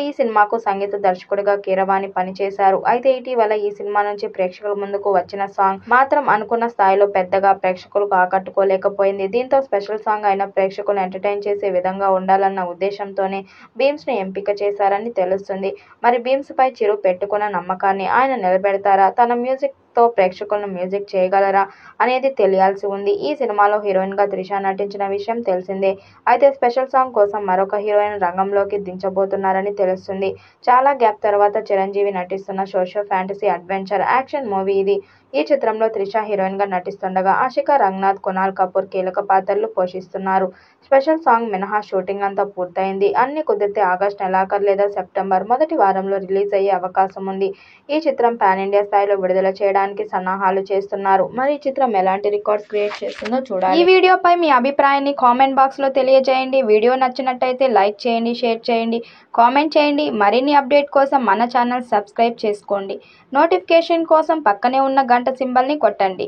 ఈ సినిమాకు సంగీత దర్శకుడిగా కీరవాణి పనిచేశారు. అయితే ఇటీవల ఈ సినిమా నుంచి ప్రేక్షకుల ముందుకు వచ్చిన సాంగ్ మాత్రం అనుకున్న స్థాయిలో పెద్దగా ప్రేక్షకులకు ఆకట్టుకోలేకపోయింది. దీంతో స్పెషల్ సాంగ్ అయిన ప్రేక్షకులను ఎంటర్టైన్ చేసే విధంగా ఉండాలన్న ఉద్దేశంతోనే బీమ్స్ ను ఎంపిక చేశారని తెలుస్తుంది. మరి బీమ్స్ పై చిరు పెట్టుకున్న నమ్మకాన్ని ఆయన నిలబెడతారా? తన మ్యూజిక్ తో ప్రేక్షకులను మ్యూజిక్ చేయగలరా అనేది తెలియాల్సి ఉంది. ఈ సినిమాలో హీరోయిన్ గా త్రిష నటించిన విషయం తెలిసిందే. అయితే స్పెషల్ సాంగ్ కోసం మరొక హీరోయిన్ రంగంలోకి దించబోతున్నారని తెలుస్తుంది. చాలా గ్యాప్ తర్వాత చిరంజీవి నటిస్తున్న socio fantasy adventure action movie ఇది. ఈ చిత్రంలో త్రిష హీరోయిన్ గా నటిస్తుండగా ఆషికా రంగనాథ్, కునాల్ కపూర్ కీలక పాత్రలు పోషిస్తున్నారు. స్పెషల్ సాంగ్ మినహా షూటింగ్ అంతా పూర్తయింది. అన్ని కుదిరితే ఆగస్టు నెలాఖరు లేదా సెప్టెంబర్ మొదటి వారంలో రిలీజ్ అయ్యే అవకాశం ఉంది. ఈ చిత్రం పాన్ ఇండియా స్థాయిలో విడుదల చేయడానికి సన్నాహాలు చేస్తున్నారు. మరి ఈ చిత్రం ఎలాంటి రికార్డ్స్ క్రియేట్ చేస్తుందో చూడాలి. ఈ వీడియోపై మీ అభిప్రాయాన్ని కామెంట్ బాక్స్ లో తెలియజేయండి. వీడియో నచ్చినట్టయితే లైక్ చేయండి, షేర్ చేయండి, కామెంట్ చేయండి. మరిన్ని అప్డేట్ కోసం మన ఛానల్ సబ్స్క్రైబ్ చేసుకోండి. నోటిఫికేషన్ కోసం పక్కనే ఉన్న గంట సింబల్ ని కొట్టండి.